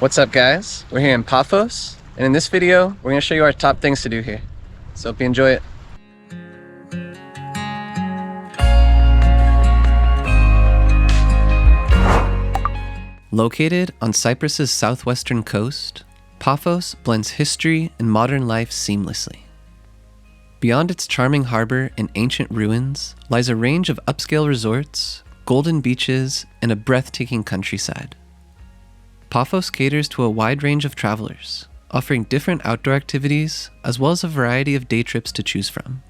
What's up, guys? We're here in Paphos, and in this video, we're going to show you our top things to do here. So hope you enjoy it. Located on Cyprus's southwestern coast, Paphos blends history and modern life seamlessly. Beyond its charming harbor and ancient ruins lies a range of upscale resorts, golden beaches, and a breathtaking countryside. Paphos caters to a wide range of travelers, offering different outdoor activities as well as a variety of day trips to choose from.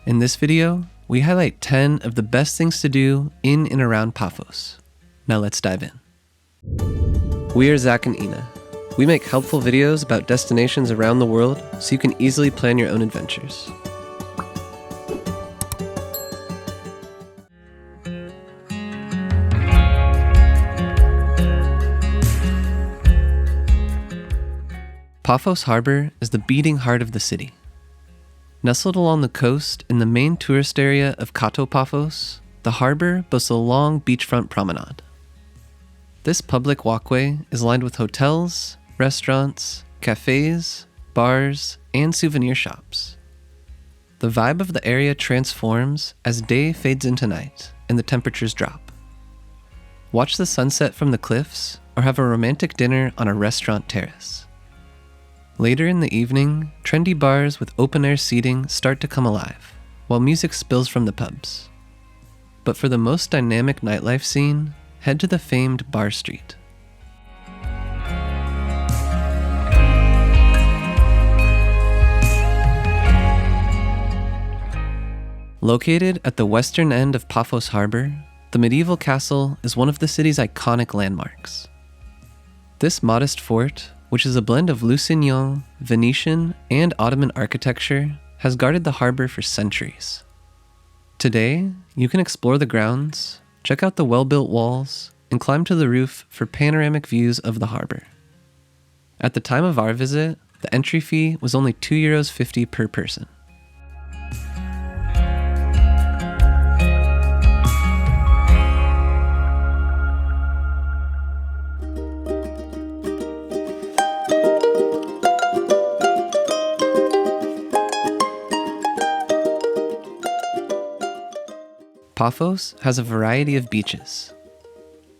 In this video, we highlight 10 of the best things to do in and around Paphos. Now let's dive in. We are Zach and Ina. We make helpful videos about destinations around the world so you can easily plan your own adventures. Paphos Harbor is the beating heart of the city. Nestled along the coast in the main tourist area of Kato, Paphos, the harbor boasts a long beachfront promenade. This public walkway is lined with hotels, restaurants, cafes, bars, and souvenir shops. The vibe of the area transforms as day fades into night and the temperatures drop. Watch the sunset from the cliffs or have a romantic dinner on a restaurant terrace. Later in the evening, trendy bars with open-air seating start to come alive, while music spills from the pubs. But for the most dynamic nightlife scene, head to the famed Bar Street. Located at the western end of Paphos Harbor, the medieval castle is one of the city's iconic landmarks. This modest fort, which is a blend of Lusignan, Venetian, and Ottoman architecture, has guarded the harbor for centuries. Today, you can explore the grounds, check out the well-built walls, and climb to the roof for panoramic views of the harbor. At the time of our visit, the entry fee was only €2.50 per person. Paphos has a variety of beaches.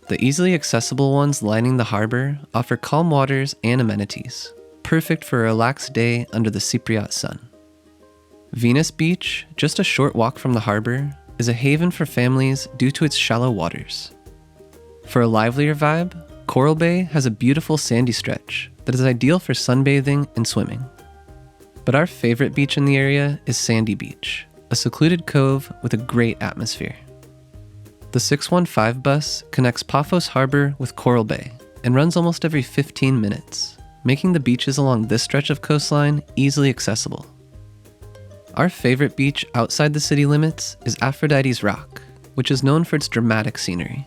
The easily accessible ones lining the harbor offer calm waters and amenities, perfect for a relaxed day under the Cypriot sun. Venus Beach, just a short walk from the harbor, is a haven for families due to its shallow waters. For a livelier vibe, Coral Bay has a beautiful sandy stretch that is ideal for sunbathing and swimming. But our favorite beach in the area is Sandy Beach, a secluded cove with a great atmosphere. The 615 bus connects Paphos Harbor with Coral Bay and runs almost every 15 minutes, making the beaches along this stretch of coastline easily accessible. Our favorite beach outside the city limits is Aphrodite's Rock, which is known for its dramatic scenery.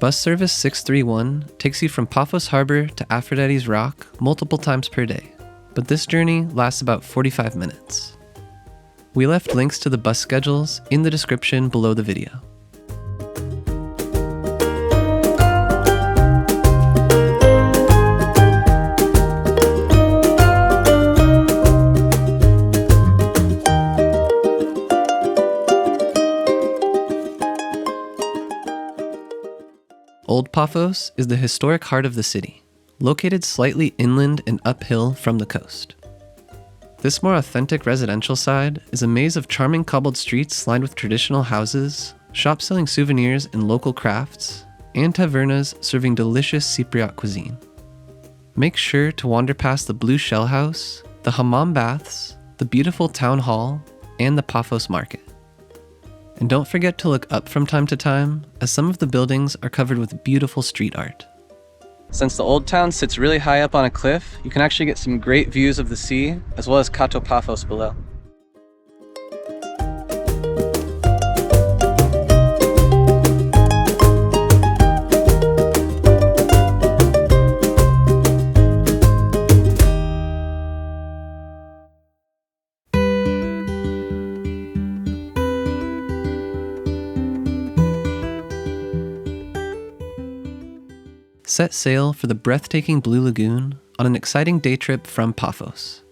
Bus service 631 takes you from Paphos Harbor to Aphrodite's Rock multiple times per day, but this journey lasts about 45 minutes. We left links to the bus schedules in the description below the video. Old Paphos is the historic heart of the city, located slightly inland and uphill from the coast. This more authentic residential side is a maze of charming cobbled streets lined with traditional houses, shops selling souvenirs and local crafts, and tavernas serving delicious Cypriot cuisine. Make sure to wander past the Blue Shell House, the hammam baths, the beautiful town hall, and the Paphos Market. And don't forget to look up from time to time, as some of the buildings are covered with beautiful street art. Since the Old Town sits really high up on a cliff, you can actually get some great views of the sea, as well as Kato Paphos below. set sail for the breathtaking Blue Lagoon on an exciting day trip from Paphos.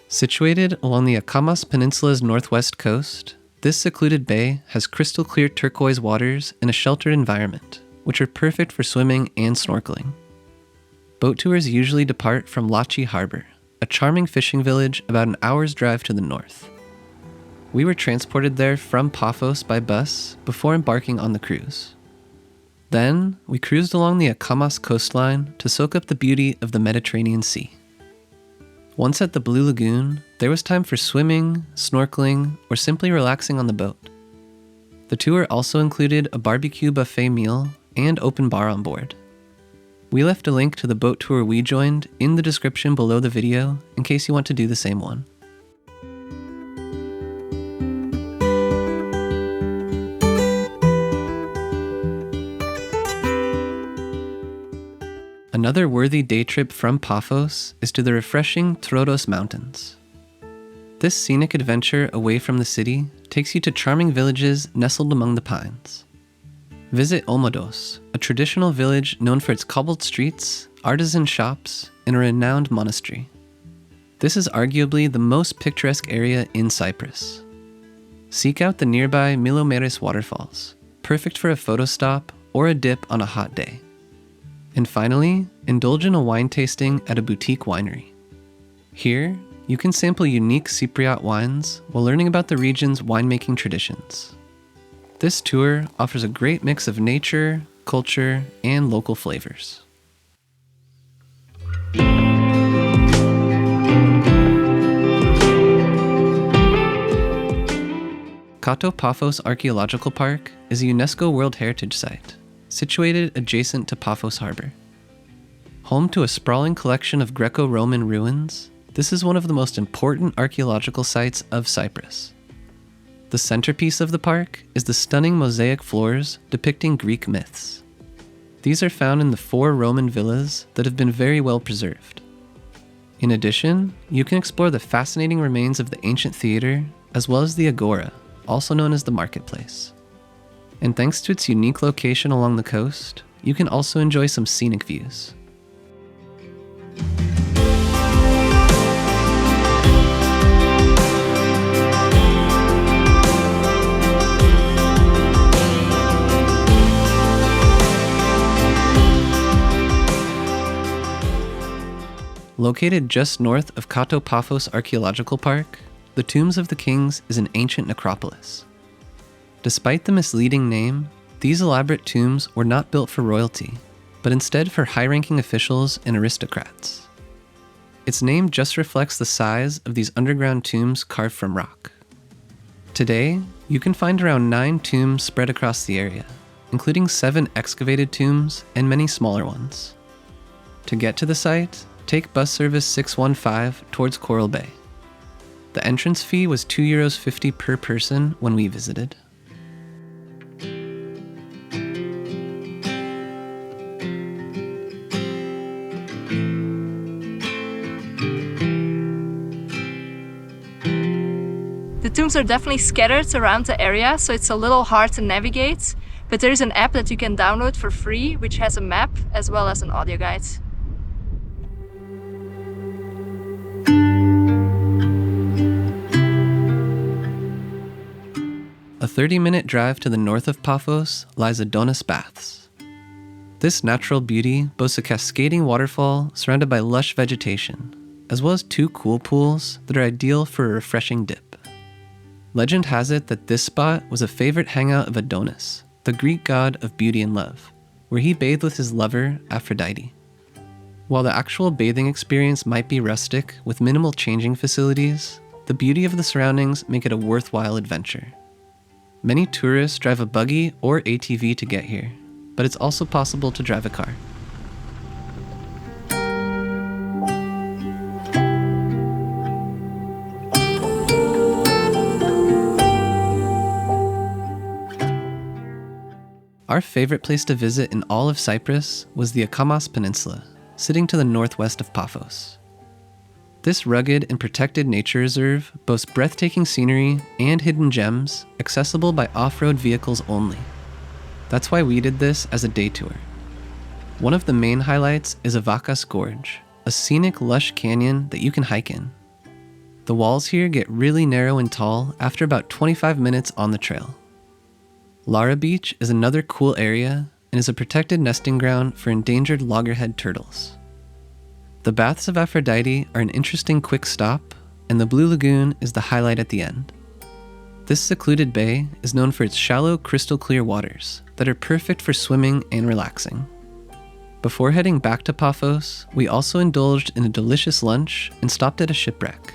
Situated along the Akamas Peninsula's northwest coast, this secluded bay has crystal clear turquoise waters and a sheltered environment, which are perfect for swimming and snorkeling. Boat tours usually depart from Lachi Harbor, a charming fishing village about an hour's drive to the north. We were transported there from Paphos by bus before embarking on the cruise. Then, we cruised along the Akamas coastline to soak up the beauty of the Mediterranean Sea. Once at the Blue Lagoon, there was time for swimming, snorkeling, or simply relaxing on the boat. The tour also included a barbecue buffet meal and open bar on board. We left a link to the boat tour we joined in the description below the video in case you want to do the same one. Another worthy day trip from Paphos is to the refreshing Troodos Mountains. This scenic adventure away from the city takes you to charming villages nestled among the pines. Visit Omodos, a traditional village known for its cobbled streets, artisan shops, and a renowned monastery. This is arguably the most picturesque area in Cyprus. Seek out the nearby Milomeres Waterfalls, perfect for a photo stop or a dip on a hot day. And finally, indulge in a wine tasting at a boutique winery. Here, you can sample unique Cypriot wines while learning about the region's winemaking traditions. This tour offers a great mix of nature, culture, and local flavors. Kato Paphos Archaeological Park is a UNESCO World Heritage Site, situated adjacent to Paphos Harbor. Home to a sprawling collection of Greco-Roman ruins, this is one of the most important archaeological sites of Cyprus. The centerpiece of the park is the stunning mosaic floors depicting Greek myths. These are found in the 4 Roman villas that have been very well preserved. In addition, you can explore the fascinating remains of the ancient theater, as well as the agora, also known as the marketplace. And thanks to its unique location along the coast, you can also enjoy some scenic views. Located just north of Kato Paphos Archaeological Park, the Tombs of the Kings is an ancient necropolis. Despite the misleading name, these elaborate tombs were not built for royalty, but instead for high-ranking officials and aristocrats. Its name just reflects the size of these underground tombs carved from rock. Today, you can find around 9 tombs spread across the area, including 7 excavated tombs and many smaller ones. To get to the site, take bus service 615 towards Coral Bay. The entrance fee was €2.50 per person when we visited. The tombs are definitely scattered around the area, so it's a little hard to navigate, but there is an app that you can download for free, which has a map as well as an audio guide. A 30-minute drive to the north of Paphos lies Adonis Baths. This natural beauty boasts a cascading waterfall surrounded by lush vegetation, as well as 2 cool pools that are ideal for a refreshing dip. Legend has it that this spot was a favorite hangout of Adonis, the Greek god of beauty and love, where he bathed with his lover, Aphrodite. While the actual bathing experience might be rustic with minimal changing facilities, the beauty of the surroundings make it a worthwhile adventure. Many tourists drive a buggy or ATV to get here, but it's also possible to drive a car. Our favorite place to visit in all of Cyprus was the Akamas Peninsula, sitting to the northwest of Paphos. This rugged and protected nature reserve boasts breathtaking scenery and hidden gems accessible by off-road vehicles only. That's why we did this as a day tour. One of the main highlights is Avakas Gorge, a scenic lush canyon that you can hike in. The walls here get really narrow and tall after about 25 minutes on the trail. Lara Beach is another cool area and is a protected nesting ground for endangered loggerhead turtles. The Baths of Aphrodite are an interesting quick stop, and the Blue Lagoon is the highlight at the end. This secluded bay is known for its shallow, crystal clear waters that are perfect for swimming and relaxing. Before heading back to Paphos, we also indulged in a delicious lunch and stopped at a shipwreck.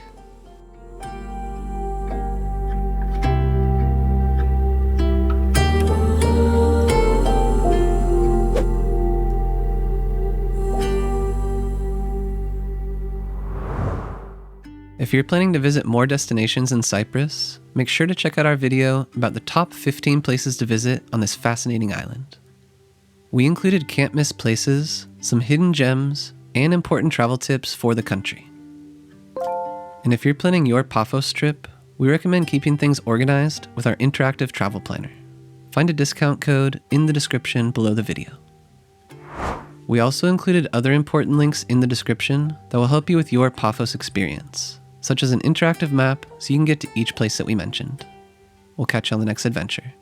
If you're planning to visit more destinations in Cyprus, make sure to check out our video about the top 15 places to visit on this fascinating island. We included can't miss places, some hidden gems, and important travel tips for the country. And if you're planning your Paphos trip, we recommend keeping things organized with our interactive travel planner. Find a discount code in the description below the video. We also included other important links in the description that will help you with your Paphos experience, such as an interactive map so you can get to each place that we mentioned. We'll catch you on the next adventure.